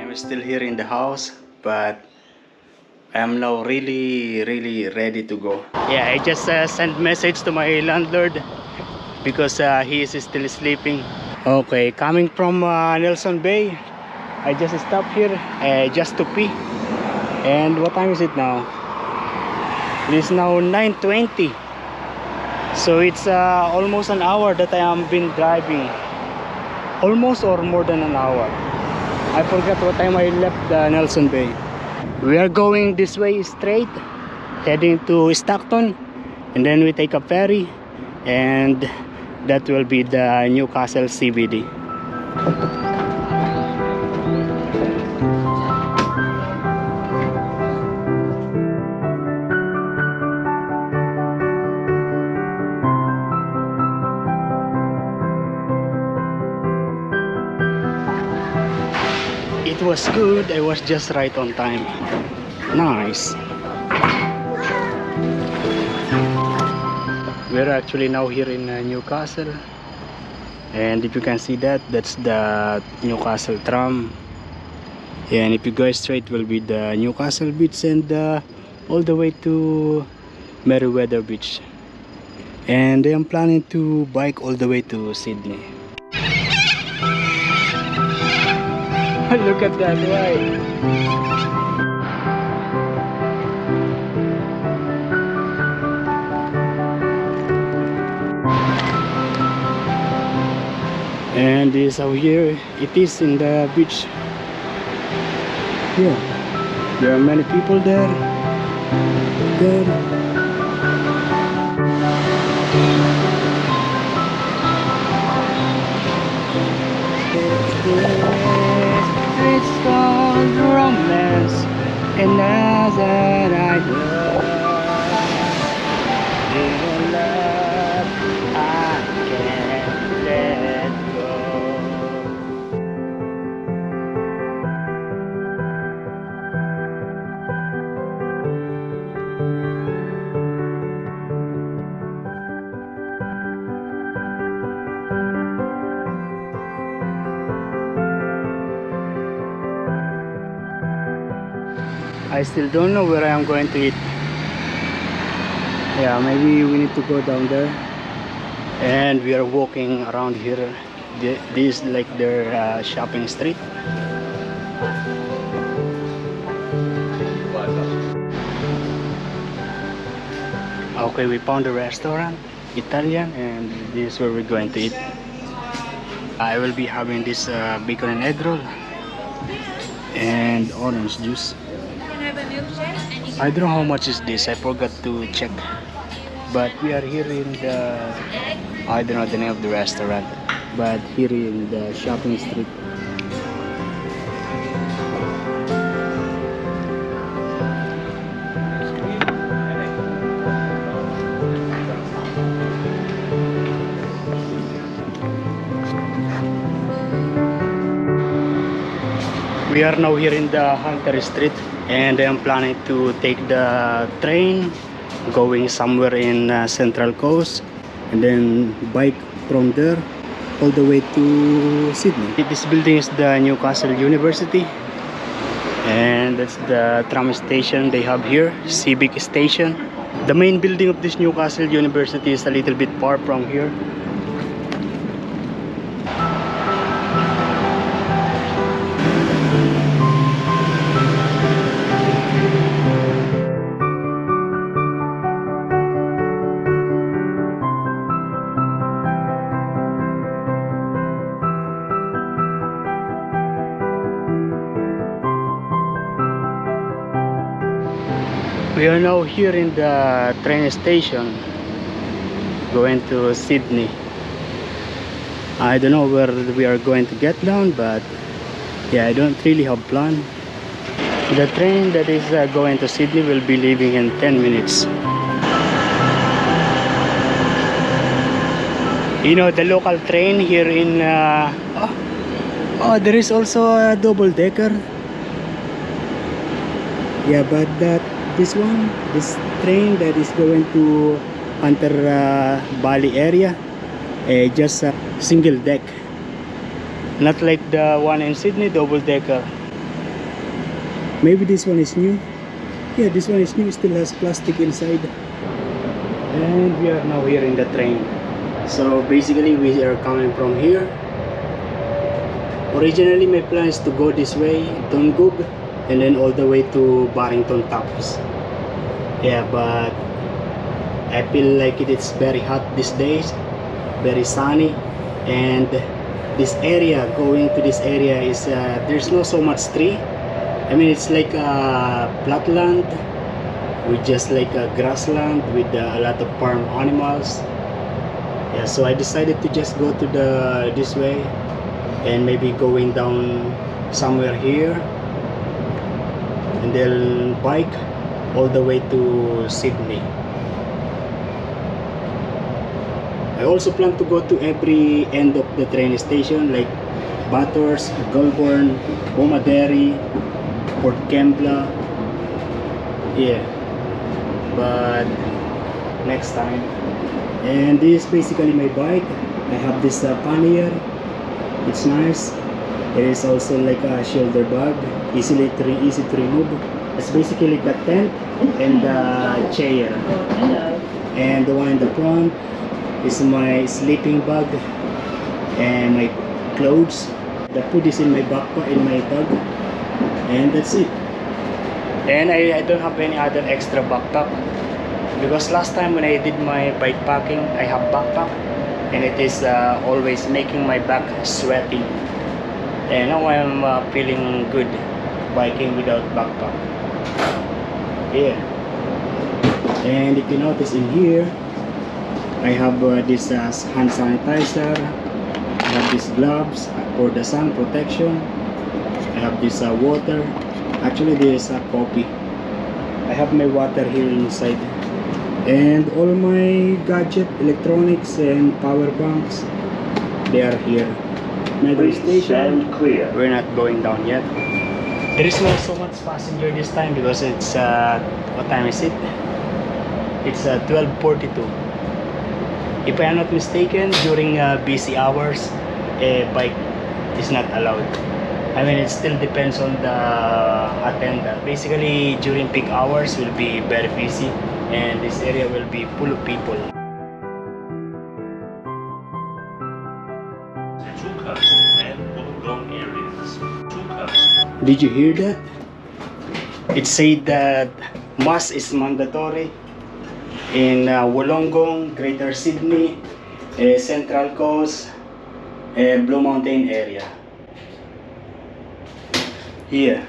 I'm still here in the house, but I'm now really ready to go. Yeah, I just sent message to my landlord because he is still sleeping. Okay, coming from Nelson Bay, I just stopped here just to pee. And what time is it now? It is now 9:20. So it's almost an hour that I am been driving. Almost or more than an hour. I forgot what time I left Nelson Bay. We are going this way straight, heading to Stockton, and then we take a ferry, and that will be the Newcastle CBD. It was good. I was just right on time. Nice. We're actually now here in Newcastle, and if you can see that, that's the Newcastle tram. And if you go straight, will be the Newcastle Beach, and all the way to Meriwether Beach. And I am planning to bike all the way to Sydney. Look at that ride. And this out here, it is in the beach. Yeah, there are many people there. It's called romance, and now that I love, in love, I can't let go. I still don't know where I am going to eat. Yeah, maybe we need to go down there. And we are walking around here. This is like their shopping street. Okay, we found a restaurant, Italian, and this is where we're going to eat. I will be having this bacon and egg roll and orange juice. I don't know how much is this, I forgot to check. But we are here in the, I don't know the name of the restaurant, but here in the shopping street. We are now here in the Hunter Street, and I am planning to take the train going somewhere in Central Coast, and then bike from there all the way to Sydney. This building is the Newcastle University, and that's the tram station they have here, Civic Station. The main building of this Newcastle University is a little bit far from here. We are now here in the train station going to Sydney. I don't know where we are going to get down, but yeah, I don't really have plan. The train that is going to Sydney will be leaving in 10 minutes. You know, the local train here in oh, there is also a double-decker. Yeah, but this train that is going to Hunter Valley area, just a single deck, not like the one in Sydney, double-decker. Maybe this one is new. Yeah, this one is new, still has plastic inside. And we are now here in the train. So basically we are coming from here. Originally my plan is to go this way, Tungug, and then all the way to Barrington Tops. Yeah, but I feel like it's very hot these days, very sunny, and this area, going to this area is there's no so much tree. I mean, it's like a flat land with just like a grassland with a lot of farm animals. Yeah, so I decided to just go to this way and maybe going down somewhere here and then bike all the way to Sydney. I also plan to go to every end of the train station like Bathurst, Goulburn, Bomaderry, Port Kembla. Yeah, but next time. And this is basically my bike. I have this pannier. It's nice. It is also like a shoulder bag, easy to remove. It's basically like a tent and a chair. And the one in the front is my sleeping bag and my clothes. The food is in my backpack, in my bag, and that's it. And I don't have any other extra backpack because last time when I did my bike packing, I have backpack and it is always making my back sweaty. And now I'm feeling good biking without backpack. Yeah. And if you notice in here, I have this hand sanitizer. I have these gloves for the sun protection. I have this water. Actually, this is coffee. I have my water here inside. And all my gadget, electronics, and power banks, they are here. Metro station. Clear. We're not going down yet. There is not so much passenger this time because it's what time is it? It's 12:42. If I am not mistaken, during busy hours, a bike is not allowed. I mean, it still depends on the attendant. Basically, during peak hours will be very busy and this area will be full of people. Did you hear that? It said that mask is mandatory in Wollongong, Greater Sydney, Central Coast, Blue Mountain area. Here.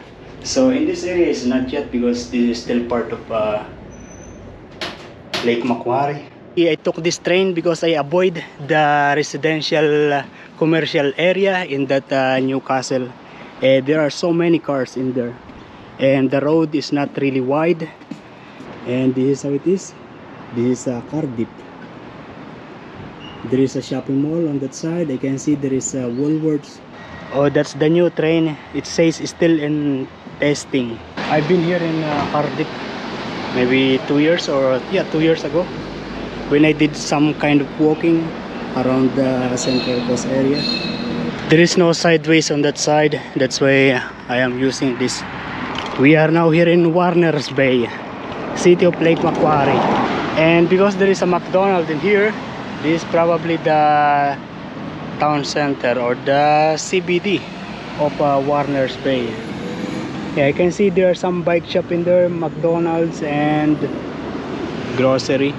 So in this area is not yet because this is still part of Lake Macquarie. I took this train because I avoid the residential commercial area in that Newcastle. There are so many cars in there and the road is not really wide, and this is how it is. This is a Cardiff. There is a shopping mall on that side. I can see there is a Woolworths. Oh, that's the new train. It says it's still in testing. I've been here in Cardiff maybe 2 years or 2 years ago when I did some kind of walking around the Central Coast area. There is no sideways on that side. That's why I am using this. We are now here in Warners Bay, city of Lake Macquarie. And because there is a McDonald's in here, this is probably the town center or the CBD of Warners Bay. Yeah, I can see there are some bike shop in there, McDonald's and grocery.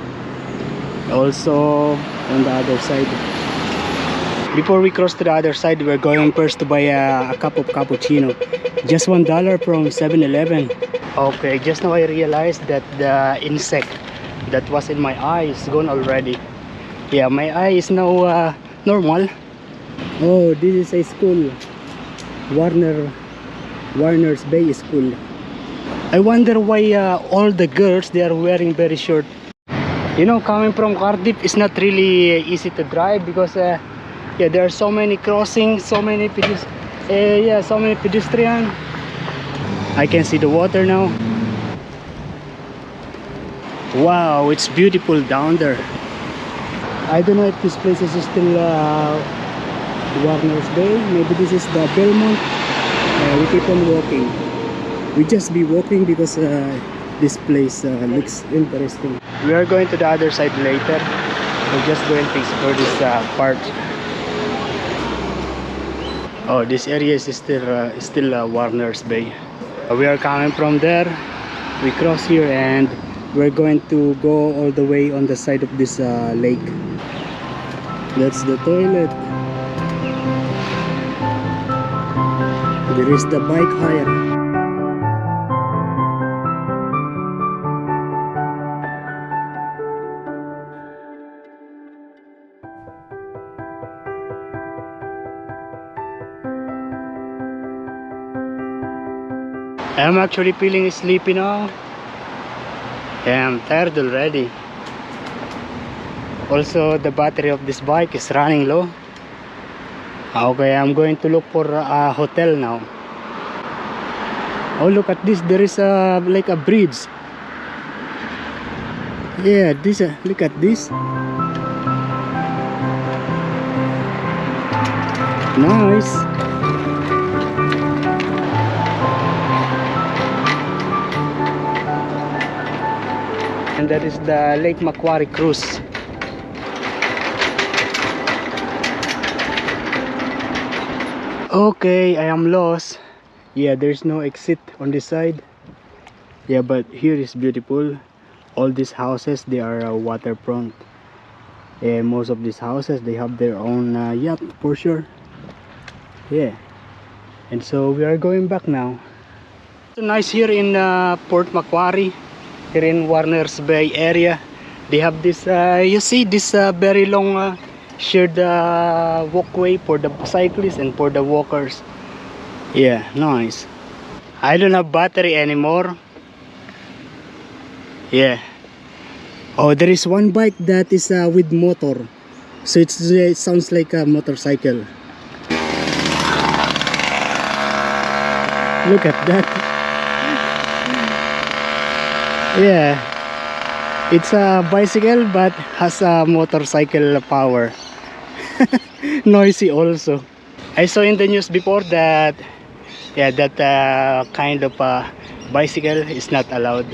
Also on the other side. Before we cross to the other side, we're going first to buy a cup of cappuccino. Just $1 from 7-Eleven. Okay, just now I realized that the insect that was in my eye is gone already. Yeah, my eye is now normal. Oh, this is a school. Warners Bay School. I wonder why all the girls, they are wearing very short. You know, coming from Cardiff is not really easy to drive because yeah, there are so many crossings, so many pedestrians. I can see the water now. Wow, it's beautiful down there. I don't know if this place is still Warners Bay. Maybe this is the Belmont. We keep on walking. we just be walking because this place looks interesting. We are going to the other side later. We're just going to explore this part. Oh, this area is still Warner's Bay. We are coming from there. We cross here and we're going to go all the way on the side of this lake. That's the toilet. There is the bike hire. I'm actually feeling sleepy now. I'm tired already. Also, the battery of this bike is running low. Okay, I'm going to look for a hotel now. Oh, look at this. There is like a bridge. Yeah, this. Look at this. Nice. And that is the Lake Macquarie cruise. Okay, I am lost. Yeah, there's no exit on this side. Yeah, but here is beautiful. All these houses, they are waterfront. Yeah, most of these houses, they have their own yacht for sure. Yeah, and so we are going back now. So nice here in Port Macquarie, here in Warner's Bay area. They have this, you see this very long shared walkway for the cyclists and for the walkers. Yeah, nice. I don't have battery anymore. Yeah. Oh, there is one bike that is with motor, so it sounds like a motorcycle. Look at that. Yeah, it's a bicycle but has a motorcycle power. Noisy also. I saw in the news before that, yeah, that kind of bicycle is not allowed.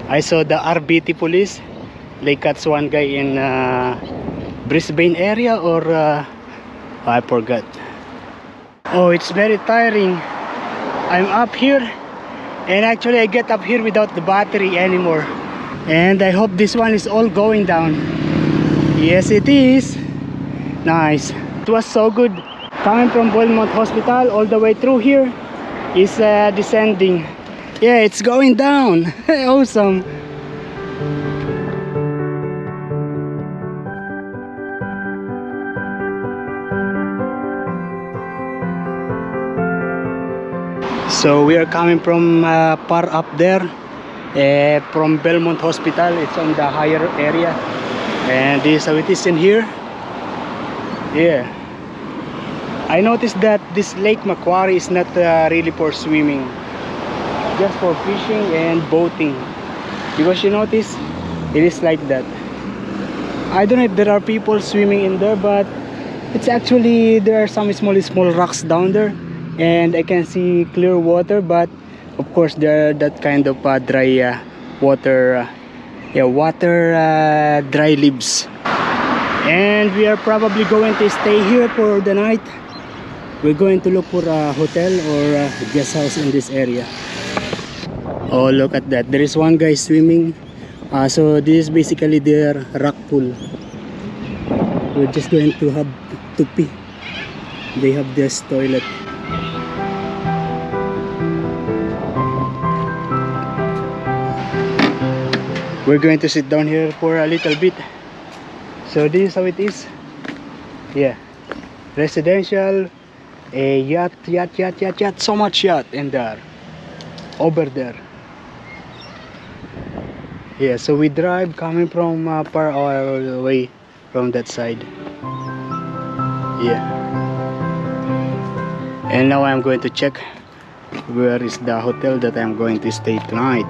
I saw the RBT police, they catch one guy in Brisbane area, or I forgot. Oh, it's very tiring. I'm up here, and actually I get up here without the battery anymore. And I hope this one is all going down. Yes, it is. Nice. It was so good. Coming from Belmont Hospital all the way through here is descending. Yeah, it's going down. Awesome. So we are coming from far up there, from Belmont Hospital. It's on the higher area, and this is how it is in here. Yeah, I noticed that this Lake Macquarie is not really for swimming, just for fishing and boating, because you notice it is like that. I don't know if there are people swimming in there, but it's actually, there are some small rocks down there, and I can see clear water, but of course there are that kind of dry water, dry leaves. And we are probably going to stay here for the night. We're going to look for a hotel or a guest house in this area. Oh, look at that. There is one guy swimming. So this is basically their rock pool. We're just going to have to pee. They have this toilet. We're going to sit down here for a little bit. So this is how it is. Yeah, residential, a yacht, so much yacht in there, over there. Yeah, so we drive coming from far away from that side. Yeah, and now I'm going to check where is the hotel that I'm going to stay tonight.